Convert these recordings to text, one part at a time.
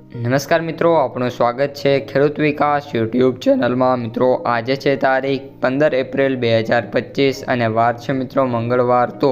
નમસ્કાર મિત્રો, આપણું સ્વાગત છે ખેડૂત વિકાસ યુટ્યુબ ચેનલમાં। મિત્રો આજે છે તારીખ 15 એપ્રિલ 2025 અને વાર છે મિત્રો મંગળવાર। તો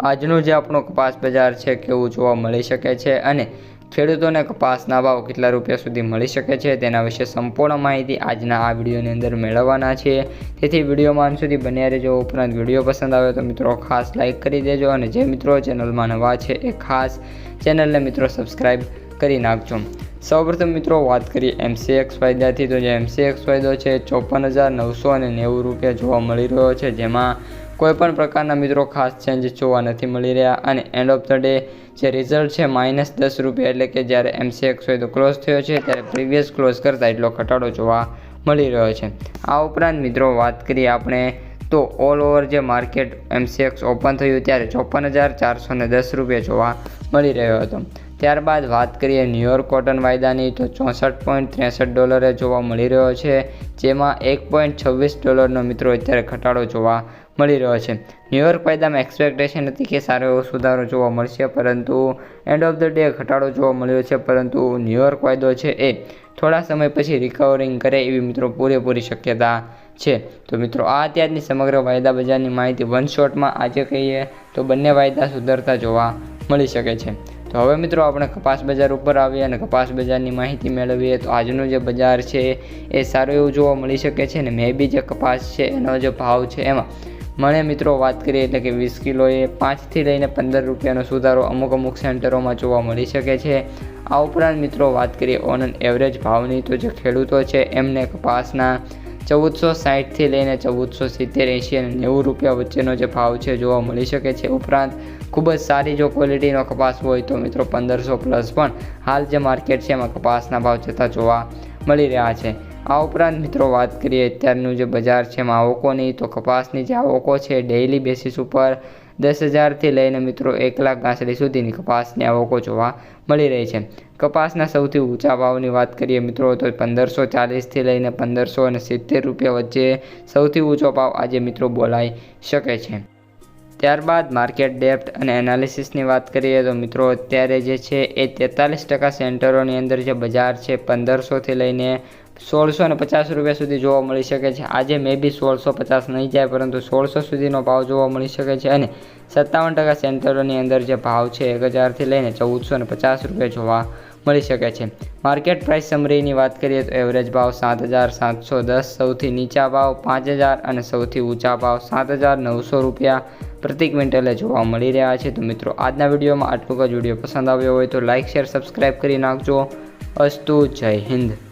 આજનું જે આપણો કપાસ બજાર છે કેવું જોવા મળી શકે છે અને ખેડૂતોને કપાસના ભાવ કેટલા રૂપિયા સુધી મળી શકે છે તેના વિશે સંપૂર્ણ માહિતી આજના આ વિડીયોની અંદર મેળવવાના છીએ। તેથી વિડીયોમાં અંત સુધી બન્યા રહેજો। ઉપરાંત વિડીયો પસંદ આવે તો મિત્રો ખાસ લાઇક કરી દેજો અને જે મિત્રો ચેનલમાં નવા છે એ ખાસ ચેનલને મિત્રો સબસ્ક્રાઈબ કરી નાખજો। સૌપ્રથમ મિત્રો વાત કરીએ MCX ફાયદાથી। તો જે MCX ફાયદો છે 54,990 રૂપિયા જોવા મળી રહ્યો છે, જેમાં કોઈપણ પ્રકારના મિત્રો ખાસ ચેન્જ જોવા નથી મળી રહ્યા અને એન્ડ ઓફ ધ ડે જે રિઝલ્ટ છે -10 રૂપિયા, એટલે કે જ્યારે MCX ફાયદો ક્લોઝ થયો છે ત્યારે પ્રીવિયસ ક્લોઝ કરતાં એટલો ઘટાડો જોવા મળી રહ્યો છે। આ ઉપરાંત મિત્રો વાત કરીએ આપણે તો ઓલ ઓવર જે માર્કેટ MCX ઓપન થયું ત્યારે 54,410 રૂપિયા જોવા મળી રહ્યો હતો। ત્યારબાદ વાત કરીએ ન્યુયોર્ક કોટન વાયદાની તો $64.63 જોવા મળી રહ્યો છે, જેમાં $1.26નો મિત્રો અત્યારે ઘટાડો જોવા મળી રહ્યો છે। ન્યુયોર્ક વાયદામાં એક્સપેક્ટેશન હતી કે સારો એવો સુધારો જોવા મળશે, પરંતુ એન્ડ ઓફ ધ ડે ઘટાડો જોવા મળ્યો છે। પરંતુ ન્યુયોર્ક વાયદો છે એ થોડા સમય પછી રિકવરિંગ કરે એવી મિત્રો પૂરેપૂરી શક્યતા છે। તો મિત્રો આ અત્યારની સમગ્ર વાયદા બજારની માહિતી વન શોટમાં આજે કહીએ તો બંને વાયદા સુધરતા જોવા મળી શકે છે। તો હવે મિત્રો આપણે કપાસ બજાર ઉપર આવીએ અને કપાસ બજારની માહિતી મેળવીએ। તો આજનું જે બજાર છે એ સારું એવું જોવા મળી શકે છે અને મે બી જે કપાસ છે એનો જે ભાવ છે એમાં મને મિત્રો વાત કરીએ એટલે કે 20 કિલોએ 5 થી લઈને 15 રૂપિયાનો સુધારો અમુક સેન્ટરોમાં જોવા મળી શકે છે। આ ઉપરાંત મિત્રો વાત કરીએ ઓન એન એવરેજ ભાવની, તો જે ખેડૂતો છે એમને કપાસના 1460 થી લઈને 1470, 80 અને 90 રૂપિયા વચ્ચેનો જે ભાવ છે જોવા મળી શકે છે। ઉપરાંત ખૂબ જ સારી જો ક્વોલિટીનો કપાસ હોય તો મિત્રો 1500 પ્લસ પણ હાલ જે માર્કેટ છે એમાં કપાસના ભાવ જતા જોવા મળી રહ્યા છે। આ ઉપરાંત મિત્રો વાત કરીએ અત્યારનું જે બજાર છે એમાં આવકોની, તો કપાસની જે આવકો છે ડેઇલી બેસિસ ઉપર 10,000 થી લઈને મિત્રો 1 લાખ ગાંસડી સુધીની કપાસની આવકો જોવા મળી રહી છે। કપાસના સૌથી ઊંચા ભાવની વાત કરીએ મિત્રો તો 1540 થી લઈને 1570 રૂપિયા વચ્ચે સૌથી ઊંચો ભાવ આજે મિત્રો બોલાઈ શકે છે। ત્યારબાદ માર્કેટ ડેપ્થ અને એનાલિસિસની વાત કરીએ તો મિત્રો અત્યારે જે છે એ 43% સેન્ટરોની અંદર જે બજાર છે 1500 થી લઈને 1650 રૂપિયા સુધી જોવા મળી શકે છે। આજે મે બી 1650 નહીં જાય, પરંતુ 1600 સુધીનો ભાવ જોવા મળી શકે છે અને 57% સેન્ટરોની અંદર જે ભાવ છે 1000 થી લઈને 1450 રૂપિયા જોવા મળી શકે છે। માર્કેટ પ્રાઇસ સમરીની વાત કરીએ તો એવરેજ ભાવ 7,710, સૌથી નીચા ભાવ 5,000 અને સૌથી ઊંચા ભાવ 7,900 રૂપિયા પ્રતિ ક્વિન્ટલે જોવા મળી રહ્યા છે। તો મિત્રો આજના વિડીયોમાં આટલું જ। વિડીયો પસંદ આવ્યો હોય તો લાઇક, શેર, સબસ્ક્રાઈબ કરી નાખજો। અસ્તુ, જય હિન્દ।